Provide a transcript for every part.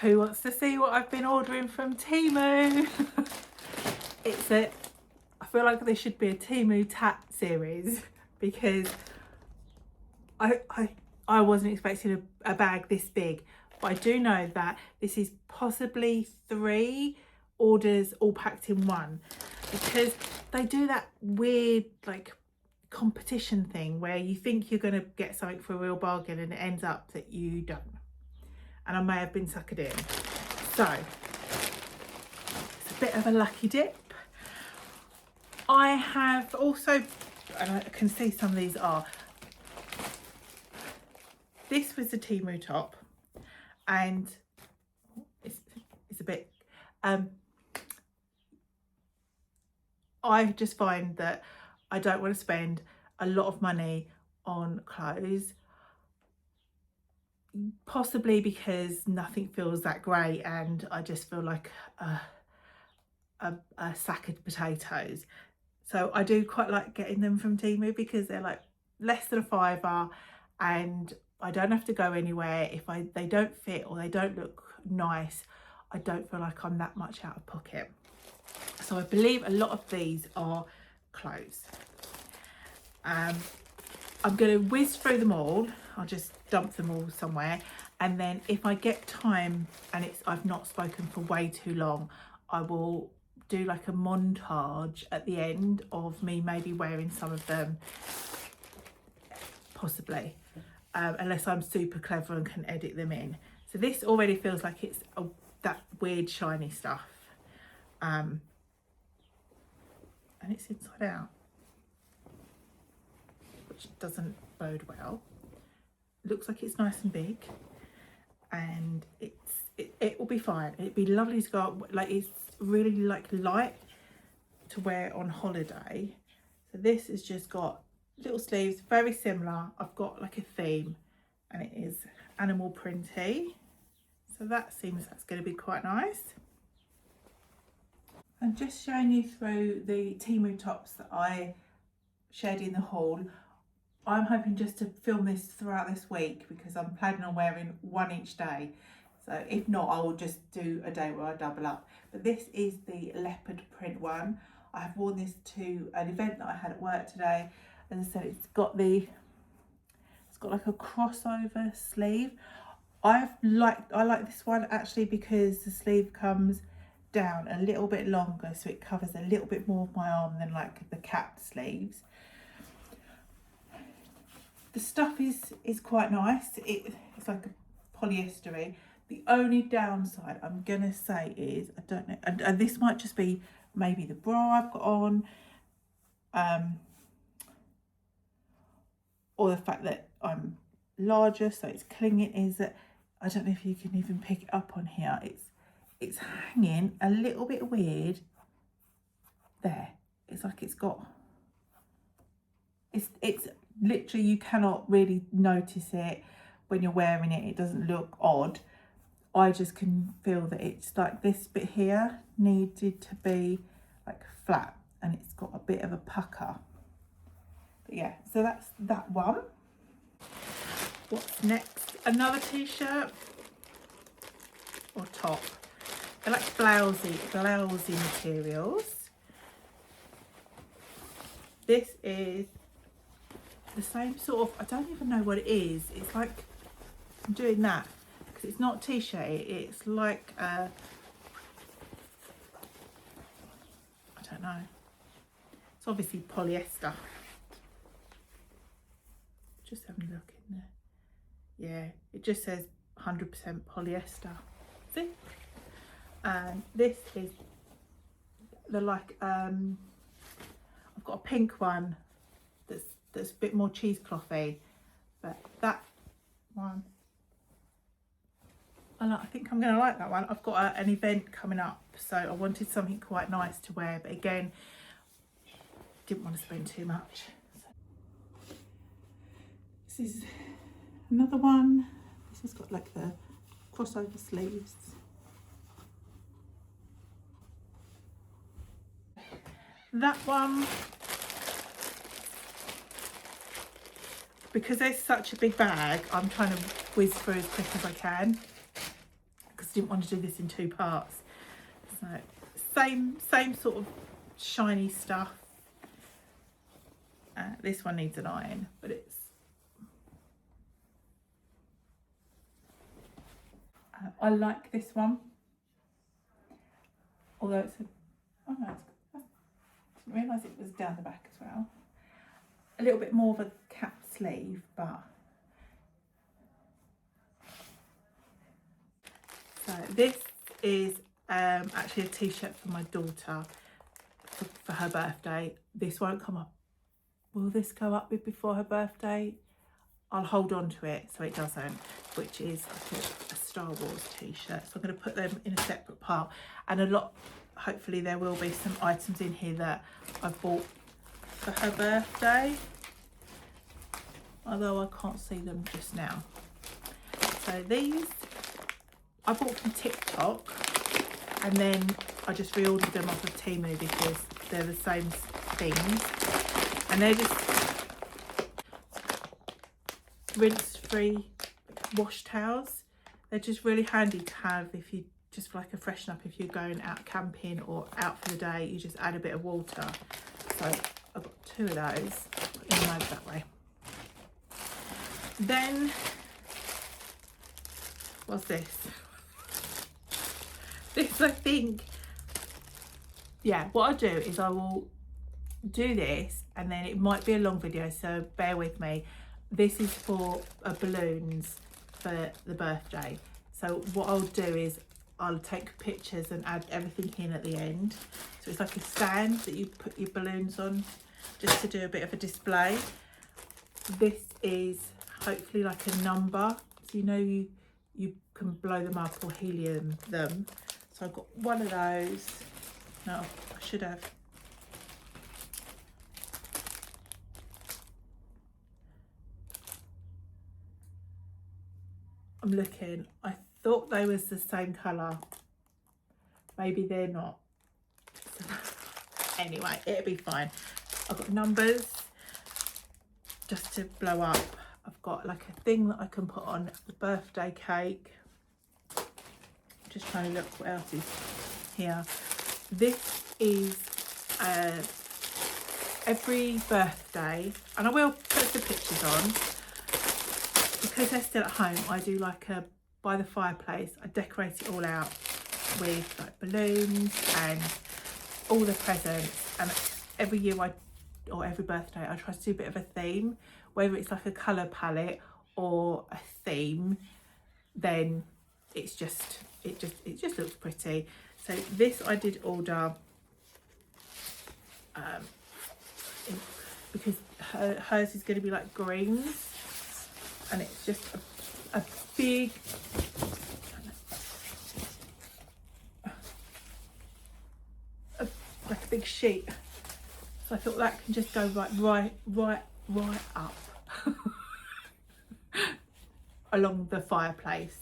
Who wants to see what I've been ordering from Temu? I feel like there should be a Temu Tat series because I wasn't expecting a bag this big, but I do know that this is possibly 3 orders all packed in one, because they do that weird like competition thing where you think you're going to get something for a real bargain and it ends up that you don't, and I may have been suckered in. So it's a bit of a lucky dip. I have also, and I can see some of these are, this was the Temu top, and it's a bit, I just find that I don't want to spend a lot of money on clothes, possibly because nothing feels that great and I just feel like a sack of potatoes. So I do quite like getting them from Temu because they're like less than a £5 and I don't have to go anywhere. If they don't fit or they don't look nice, I don't feel like I'm that much out of pocket. So I believe a lot of these are clothes. I'm going to whiz through them all. I'll just dump them all somewhere, and then if I get time and I've not spoken for way too long, I will do like a montage at the end of me maybe wearing some of them, possibly, unless I'm super clever and can edit them in. So this already feels like it's that weird shiny stuff, and it's inside out, which doesn't bode well. It looks like it's nice and big, and it will be fine. It'd be lovely to go out, like it's really like light to wear on holiday. So this has just got little sleeves, very similar. I've got like a theme and it is animal printy, so that seems that's going to be quite nice. I'm just showing you through the Temu tops that I shared in the haul. I'm hoping just to film this throughout this week because I'm planning on wearing one each day. So if not, I will just do a day where I double up. But this is the leopard print one. I have worn this to an event that I had at work today. As I said, it's got like a crossover sleeve. I like this one actually because the sleeve comes down a little bit longer, so it covers a little bit more of my arm than like the capped sleeves. The stuff is quite nice. It's like a polyestery. The only downside I'm gonna say is, I don't know, and this might just be maybe the bra I've got on, or the fact that I'm larger so it's clinging, is that I don't know if you can even pick it up on here. It's hanging a little bit weird there. It's like it's got, it's literally, you cannot really notice it when you're wearing it. It doesn't look odd. I just can feel that it's like this bit here needed to be like flat and it's got a bit of a pucker. But yeah, so that's that one. What's next? Another t-shirt or top. They're like blousey materials. This is the same sort of, I don't even know what it is. It's like, I'm doing that because it's not t-shirt, it's like I don't know, it's obviously polyester. Just having a look in there. Yeah, it just says 100% polyester. See? And this is the like I've got a pink one that's a bit more cheeseclothy, but that one I think I'm going to like that one. I've got an event coming up, so I wanted something quite nice to wear, but again, didn't want to spend too much. This is another one. This has got like the crossover sleeves. That one, because there's such a big bag, I'm trying to whiz through as quick as I can because I didn't want to do this in 2 parts. So same sort of shiny stuff. This one needs an iron, but it's I like this one, although it's oh no, I didn't realise it was down the back as well. A little bit more of a cap sleeve, but so this is actually a t-shirt for my daughter for her birthday. This won't come up. Will this go up before her birthday? I'll hold on to it so it doesn't, which is I think a Star Wars t-shirt. So I'm going to put them in a separate part, and hopefully there will be some items in here that I've bought for her birthday, although I can't see them just now. So these I bought from TikTok, and then I just reordered them off of Temu because they're the same things, and they're just rinse-free wash towels. They're just really handy to have if you just like a freshen up if you're going out camping or out for the day. You just add a bit of water. So I've got 2 of those in the mug that way. Then what's this? This, I think, yeah, what I'll do is I will do this, and then it might be a long video, so bear with me. This is for balloons for the birthday. So what I'll do is I'll take pictures and add everything in at the end. So it's like a stand that you put your balloons on just to do a bit of a display. This is hopefully like a number, so you know you can blow them up or helium them. So I've got one of those. No, I should have. I'm looking. I thought they was the same colour. Maybe they're not. Anyway, it'll be fine. I've got numbers just to blow up. I've got like a thing that I can put on the birthday cake. Just trying to look what else is here. This is every birthday, and I will put the pictures on because they're still at home. I do like a by the fireplace. I decorate it all out with like balloons and all the presents, and every year or every birthday I try to do a bit of a theme, whether it's like a colour palette or a theme. Then it just looks pretty. So this I did order because hers is going to be like greens, and it's just a big like a big sheet. So I thought that can just go right up along the fireplace,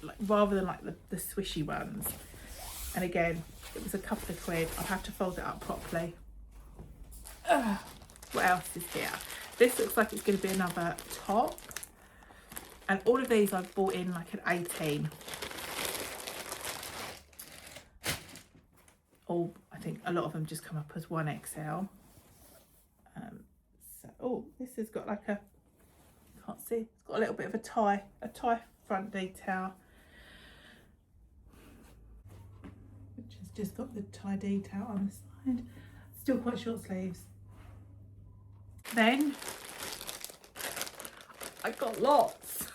like, rather than like the swishy ones. And again, it was a couple of quid. I'll have to fold it up properly. What else is here? This looks like it's going to be another top, and all of these I've bought in like an 18, or I think a lot of them just come up as 1XL. So oh, this has got like a, can't see, it's got a little bit of a tie front detail, which has just got the tie detail on the side. Still quite short sleeves. Then I got lots.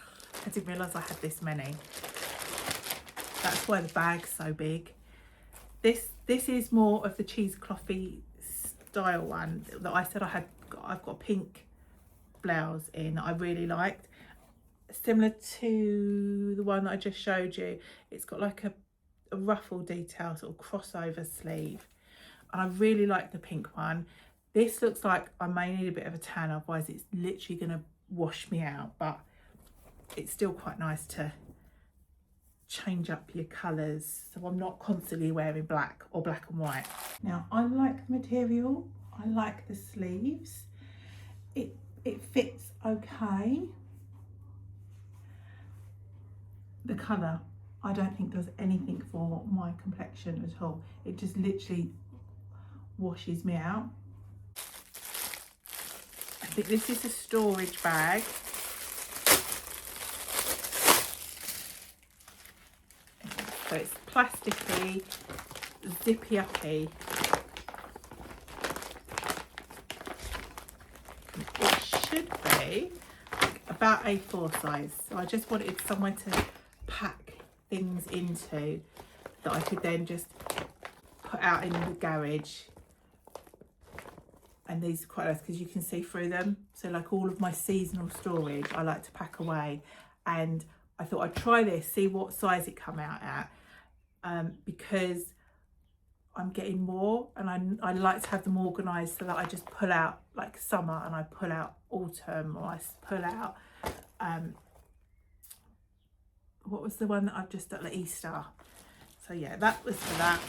I didn't realise I had this many. That's why the bag's so big. This is more of the cheeseclothy style one that I said I've got a pink blouse in that I really liked. Similar to the one that I just showed you. It's got like a ruffle detail, sort of crossover sleeve. And I really like the pink one. This looks like I may need a bit of a tan, otherwise it's literally going to wash me out. But it's still quite nice to change up your colours, so I'm not constantly wearing black or black and white. Now I like the material, I like the sleeves, it fits okay. The colour I don't think does anything for my complexion at all. It just literally washes me out. I think this is a storage bag. So it's plasticky, zippy uppy. It should be about A4 size. So I just wanted somewhere to pack things into that I could then just put out in the garage. And these are quite nice because you can see through them. So like all of my seasonal storage I like to pack away, and I thought I'd try this, see what size it come out at, because I'm getting more, and I like to have them organised so that I just pull out like summer and I pull out autumn, or I pull out what was the one that I've just done, like Easter. So yeah, that was for that.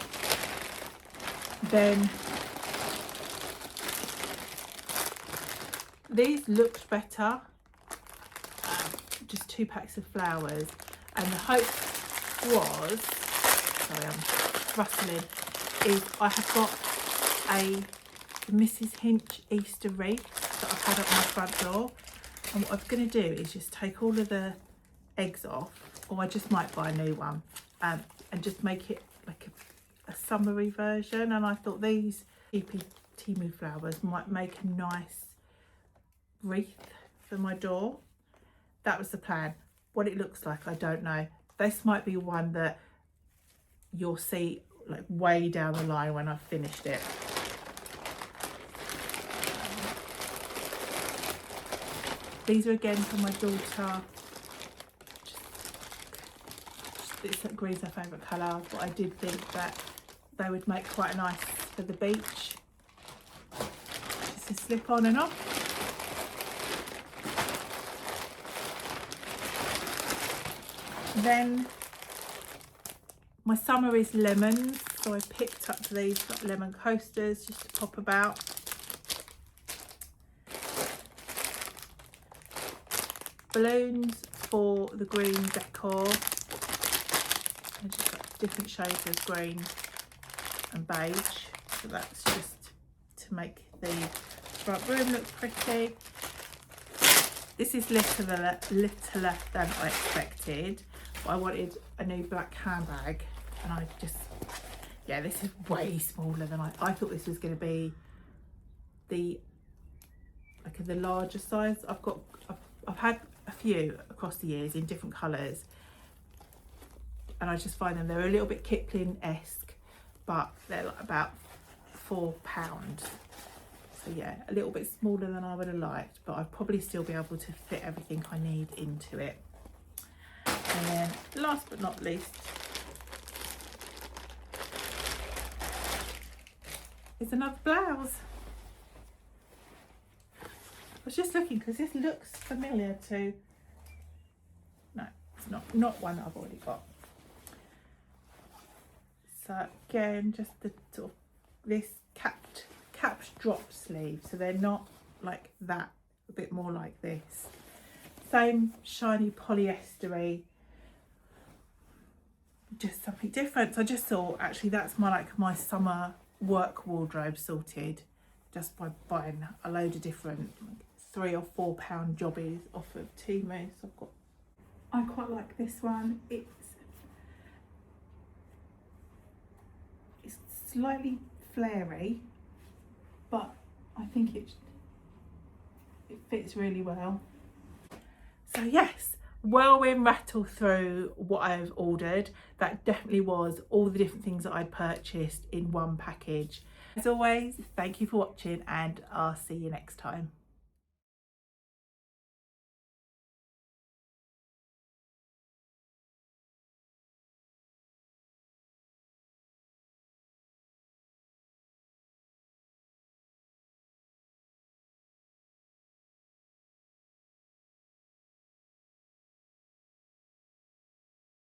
Then these looked better, just 2 packs of flowers, and the hope was, sorry I'm rustling, is I have got a Mrs. Hinch Easter wreath that I've had up my front door, and what I'm going to do is just take all of the eggs off, or I just might buy a new one, and just make it like a summery version. And I thought these Temu flowers might make a nice wreath for my door. That was the plan. What it looks like, I don't know. This might be one that you'll see like way down the line when I've finished it. These are again for my daughter. This green's her favourite colour, but I did think that they would make quite nice for the beach. Just to slip on and off. Then my summer is lemons, so I picked up these like lemon coasters just to pop about. Balloons for the green decor. And just like different shades of green and beige. So that's just to make the front room look pretty. This is littler than I expected. But I wanted a new black handbag, and I just, yeah, this is way smaller than I thought this was going to be the larger size. I've had a few across the years in different colours, and I just find they're a little bit Kipling-esque, but they're like about £4. So yeah, a little bit smaller than I would have liked, but I'd probably still be able to fit everything I need into it. And then last but not least is another blouse. I was just looking because this looks familiar to, no, it's not one that I've already got. So again, just the sort of this capped drop sleeve, so they're not like that, a bit more like this. Same shiny polyestery, just something different. So I just thought actually that's my summer work wardrobe sorted, just by buying a load of different £3 or £4 jobbies off of Temu. So I quite like this one. It's slightly flary, but I think it fits really well. So yes, whirlwind rattle through what I've ordered. That definitely was all the different things that I'd purchased in one package. As always, thank you for watching, and I'll see you next time.